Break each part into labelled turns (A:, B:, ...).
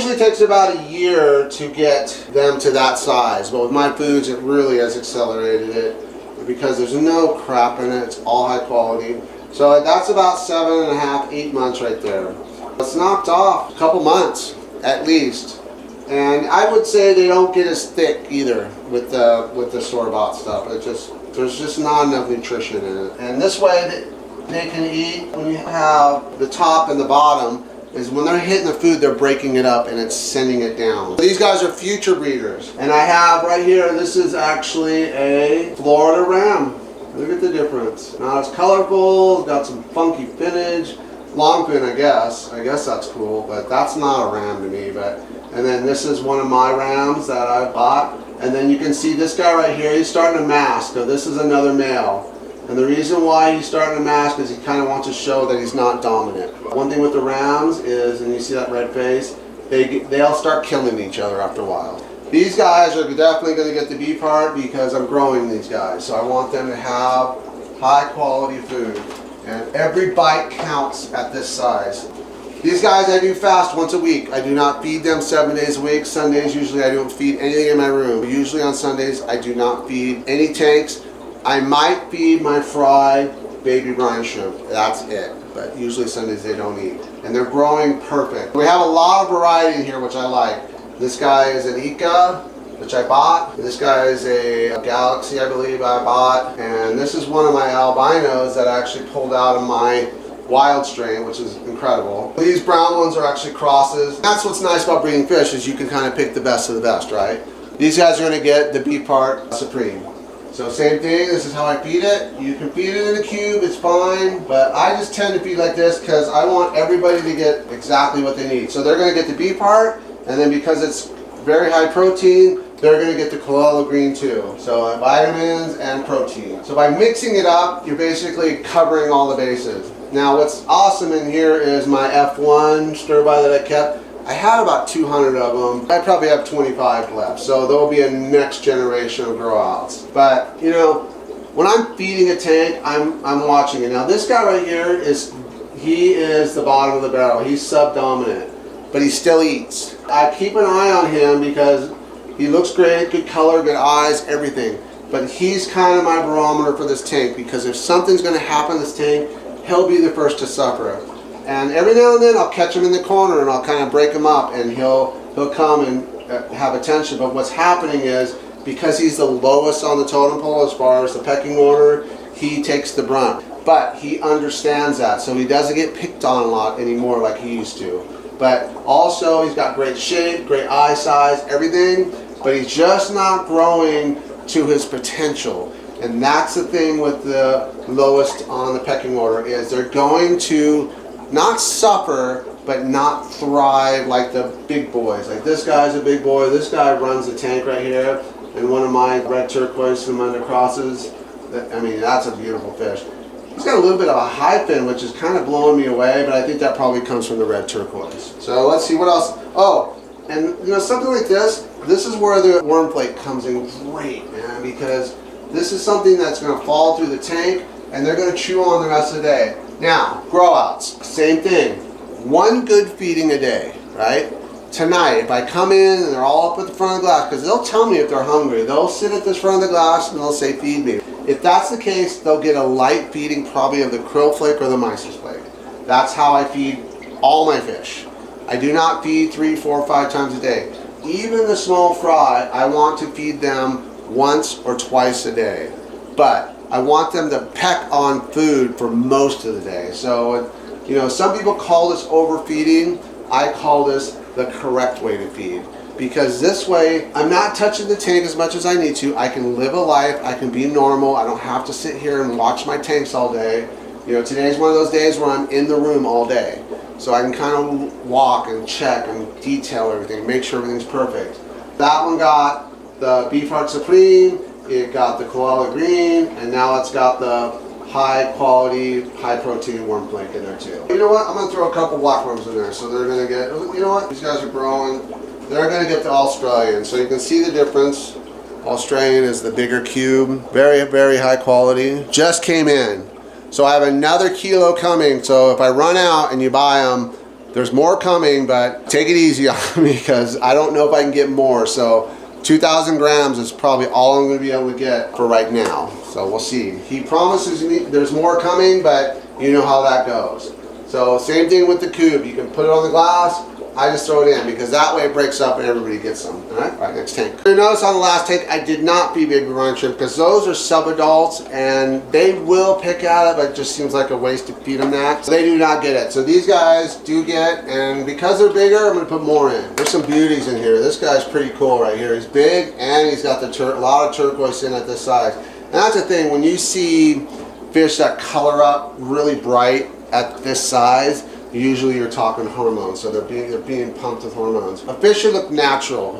A: usually takes about a year to get them to that size, but with my foods it really has accelerated it because there's no crap in it. It's all high quality. So that's about 7.5, 8 months right there. It's knocked off a couple months at least. And I would say they don't get as thick either with the store-bought stuff. There's just not enough nutrition in it. And this way they can eat when you have the top and the bottom. Is when they're hitting the food, they're breaking it up and it's sending it down. These guys are future breeders. And I have right here, this is actually a Florida ram. Look at the difference. Now it's colorful, it's got some funky finnage. Long fin, I guess. I guess that's cool, but that's not a ram to me. And then this is one of my rams that I bought. And then you can see this guy right here, he's starting to mask. So this is another male. And the reason why he's starting to mask is he kind of wants to show that he's not dominant. One thing with the rams is, and you see that red face, they all start killing each other after a while. These guys are definitely going to get the B part because I'm growing these guys. So I want them to have high quality food. And every bite counts at this size. These guys I do fast once a week. I do not feed them 7 days a week. Sundays usually I don't feed anything in my room. Usually on Sundays I do not feed any tanks. I might feed my fry baby brine shrimp. That's it. But usually Sundays they don't eat. And they're growing perfect. We have a lot of variety in here, which I like. This guy is an Ika, which I bought. This guy is a Galaxy, I believe I bought. And this is one of my albinos that I actually pulled out of my wild strain, which is incredible. These brown ones are actually crosses. That's what's nice about breeding fish, is you can kind of pick the best of the best, right? These guys are going to get the B part Supreme. So same thing, this is how I feed it. You can feed it in a cube, it's fine, but I just tend to feed like this because I want everybody to get exactly what they need. So they're going to get the B part, and then because it's very high protein, they're going to get the Chlorella green too. So vitamins and protein. So by mixing it up, you're basically covering all the bases. Now what's awesome in here is my F1 stir-fry that I kept. I had about 200 of them. I probably have 25 left. So there will be a next generation of grow outs. But you know, when I'm feeding a tank, I'm watching it. Now this guy right here is the bottom of the barrel. He's subdominant, but he still eats. I keep an eye on him because he looks great, good color, good eyes, everything. But he's kind of my barometer for this tank because if something's going to happen in this tank, he'll be the first to suffer. And every now and then I'll catch him in the corner and I'll kind of break him up and he'll come and have attention. But what's happening is, because he's the lowest on the totem pole as far as the pecking order, he takes the brunt. But he understands that, so he doesn't get picked on a lot anymore like he used to. But also he's got great shape, great eye size, everything, but he's just not growing to his potential. And that's the thing with the lowest on the pecking order, is they're going to not suffer, but not thrive like the big boys. Like this guy's a big boy. This guy runs the tank right here, and one of my red turquoise Samunda crosses. I mean, that's a beautiful fish. He's got a little bit of a high fin, which is kind of blowing me away, but I think that probably comes from the red turquoise. So let's see what else. Oh, and you know, something like this is where the worm flake comes in great, man, because this is something that's going to fall through the tank and they're going to chew on the rest of the day. Now, grow outs, same thing. One good feeding a day, right? Tonight, if I come in and they're all up at the front of the glass, because they'll tell me if they're hungry. They'll sit at this front of the glass and they'll say, feed me. If that's the case, they'll get a light feeding probably of the Krill flake or the Mysis flake. That's how I feed all my fish. I do not feed 3, 4, 5 times a day. Even the small fry, I want to feed them once or twice a day. But I want them to peck on food for most of the day. So, you know, some people call this overfeeding. I call this the correct way to feed. Because this way, I'm not touching the tank as much as I need to. I can live a life, I can be normal. I don't have to sit here and watch my tanks all day. You know, today's one of those days where I'm in the room all day. So I can kind of walk and check and detail everything, make sure everything's perfect. That one got the Beef Heart Supreme, it got the Chlorella green, and now it's got the high quality, high protein worm flake in there too. You know what? I'm going to throw a couple black worms in there, so they're going to get, you know what? These guys are growing. They're going to get the Australian. So you can see the difference. Australian is the bigger cube. Very, very high quality. Just came in. So I have another kilo coming. So if I run out and you buy them, There's more coming, but take it easy on me because I don't know if I can get more. So 2,000 grams is probably all I'm going to be able to get for right now. So we'll see. He promises me there's more coming, but you know how that goes. So same thing with the cube. You can put it on the glass. I just throw it in because that way it breaks up and everybody gets some. All right, next tank. You notice on the last tank I did not feed baby brine shrimp because those are sub-adults and they will pick at it, but it just seems like a waste to feed them that. So they do not get it. So these guys do get, and because they're bigger, I'm going to put more in. There's some beauties in here. This guy's pretty cool right here. He's big and he's got a lot of turquoise in at this size. And that's the thing, when you see fish that color up really bright at this size, usually you're talking hormones, so they're being pumped with hormones. A fish should look natural,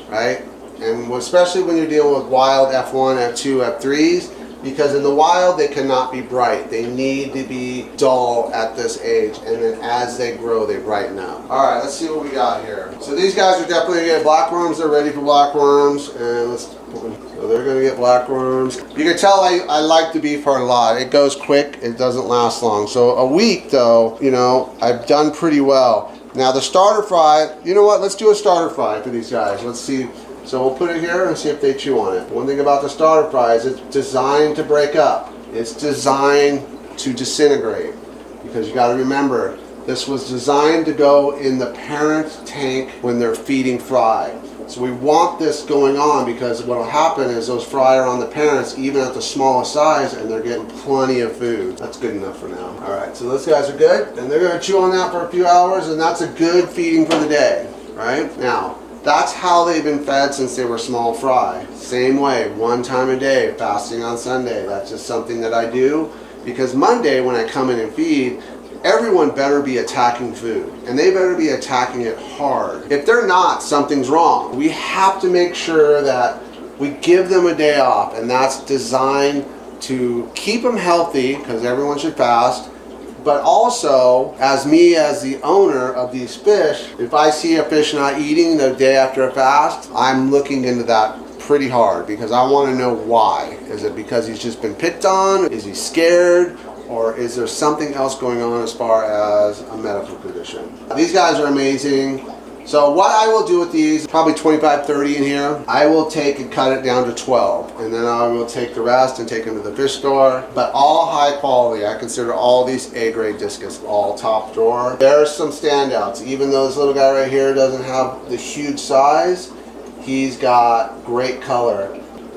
A: right? And especially when you're dealing with wild F1, F2, F3s, because in the wild they cannot be bright. They need to be dull at this age, and then as they grow, they brighten up. All right, let's see what we got here. So these guys are definitely gonna get blackworms. They're ready for blackworms, and so they're gonna get blackworms. You can tell I like the beef heart a lot. It goes quick, it doesn't last long. So a week though, you know, I've done pretty well. Now the starter fry, you know what, let's do a starter fry for these guys. Let's see. So we'll put it here and see if they chew on it. One thing about the starter fry is it's designed to break up. It's designed to disintegrate. Because you gotta remember, this was designed to go in the parent tank when they're feeding fry. So we want this going on because what will happen is those fry are on the parents even at the smallest size and they're getting plenty of food. That's good enough for now. All right, so those guys are good and they're gonna chew on that for a few hours and that's a good feeding for the day, right? Now, that's how they've been fed since they were small fry. Same way, one time a day, fasting on Sunday. That's just something that I do because Monday when I come in and feed, everyone better be attacking food and they better be attacking it hard. If they're not, something's wrong. We have to make sure that we give them a day off, and that's designed to keep them healthy because everyone should fast. But also, as the owner of these fish, if I see a fish not eating the day after a fast, I'm looking into that pretty hard because I want to know why. Is it because he's just been picked on? Is he scared? Or is there something else going on as far as a medical condition? These guys are amazing. So what I will do with these, probably 25, 30 in here, I will take and cut it down to 12. And then I will take the rest and take them to the fish store. But all high quality. I consider all these A-grade Discus, all top drawer. There's some standouts. Even though this little guy right here doesn't have the huge size, he's got great color.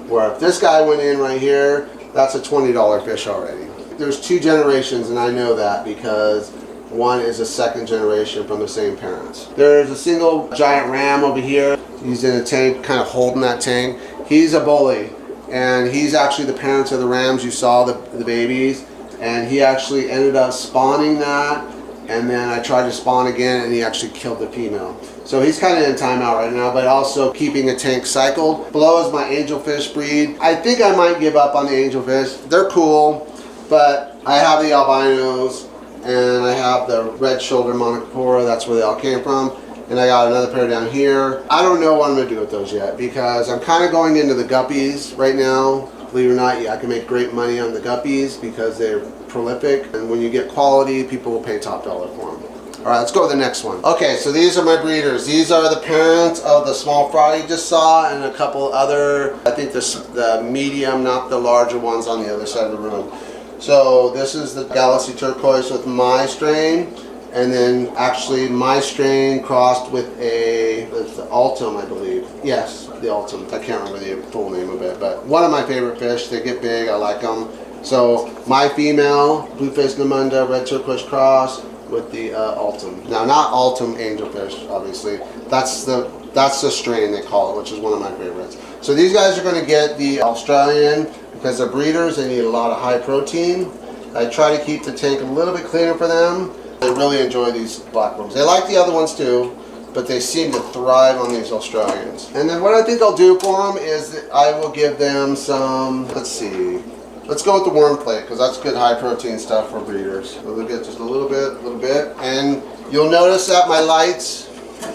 A: Where if this guy went in right here, that's a $20 fish already. There's two generations, and I know that because one is a second generation from the same parents. There's a single giant ram over here. He's in a tank, kind of holding that tank. He's a bully, and he's actually the parents of the rams. You saw the babies, and he actually ended up spawning that, and then I tried to spawn again, and he actually killed the female. So he's kind of in timeout right now, but also keeping a tank cycled. Below is my angelfish breed. I think I might give up on the angelfish. They're cool, but I have the albinos, and I have the red shoulder monocopora. That's where they all came from. And I got another pair down here. I don't know what I'm gonna do with those yet because I'm kind of going into the guppies right now. Believe it or not, I can make great money on the guppies because they're prolific. And when you get quality, people will pay top dollar for them. All right, let's go to the next one. Okay, so these are my breeders. These are the parents of the small fry you just saw and a couple other, I think the medium, not the larger ones on the other side of the room. So this is the Galaxy Turquoise with my strain, and then actually my strain crossed with it's the Altum, I believe. Yes, the Altum. I can't remember the full name of it, but one of my favorite fish. They get big, I like them. So my female, Blue-Faced Namunda, Red Turquoise cross with the Altum. Now not Altum angelfish, obviously. That's the strain they call it, which is one of my favorites. So these guys are going to get the Australian. Because they're breeders, they need a lot of high protein. I try to keep the tank a little bit cleaner for them. They really enjoy these blackworms. They like the other ones too, but they seem to thrive on these Australians. And then what I think I'll do for them is that I will give them some, let's see, let's go with the worm plate because that's good high protein stuff for breeders. So they'll get just a little bit. And you'll notice that my lights,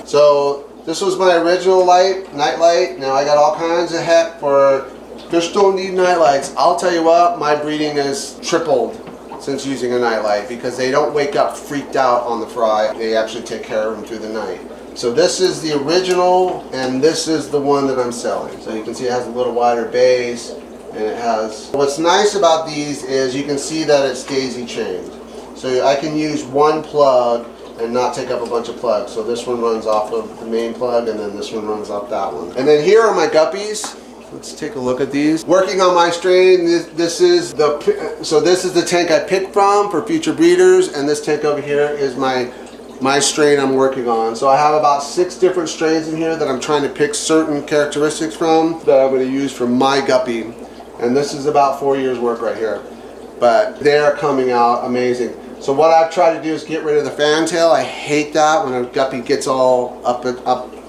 A: so this was my original light, night light. Now I got all kinds of heck for fish don't need night lights. I'll tell you what, my breeding is tripled since using a nightlight, because they don't wake up freaked out on the fry. They actually take care of them through the night. So this is the original, and this is the one that I'm selling. So you can see it has a little wider base, and it has... What's nice about these is you can see that it's daisy chained. So I can use one plug and not take up a bunch of plugs. So this one runs off of the main plug, and then this one runs off that one. And then here are my guppies. Let's take a look at these. Working on my strain, this is the tank I picked from for future breeders, and this tank over here is my strain I'm working on. So I have about 6 different strains in here that I'm trying to pick certain characteristics from that I'm going to use for my guppy. And this is about 4 years work right here. But they're coming out amazing. So what I've tried to do is get rid of the fantail. I hate that when a guppy gets all up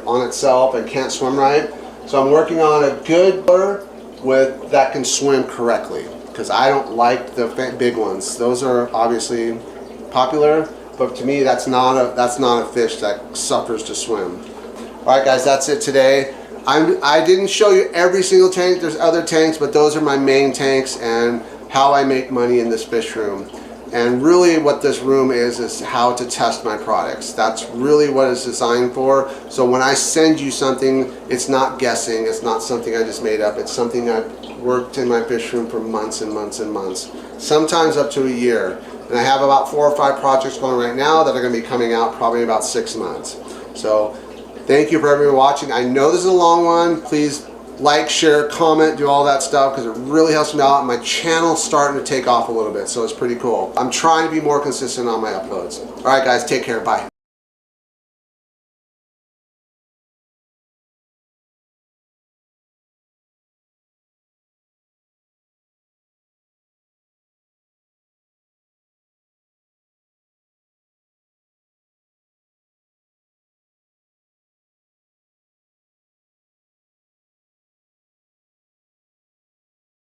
A: on itself and can't swim right. So I'm working on a good lure with that can swim correctly, because I don't like the big ones. Those are obviously popular, but to me that's not a fish that suffers to swim. All right, guys, that's it today. I didn't show you every single tank. There's other tanks, but those are my main tanks and how I make money in this fish room. And really what this room is how to test my products. That's really what it's designed for. So when I send you something, it's not guessing. It's not something I just made up. It's something I've worked in my fish room for months and months and months. Sometimes up to a year. And I have about 4 or 5 projects going right now that are going to be coming out probably in about 6 months. So thank you for everyone watching. I know this is a long one. Please like, share, comment, do all that stuff, because it really helps me out. My channel's starting to take off a little bit, so it's pretty cool. I'm trying to be more consistent on my uploads. All right, guys, take care. Bye.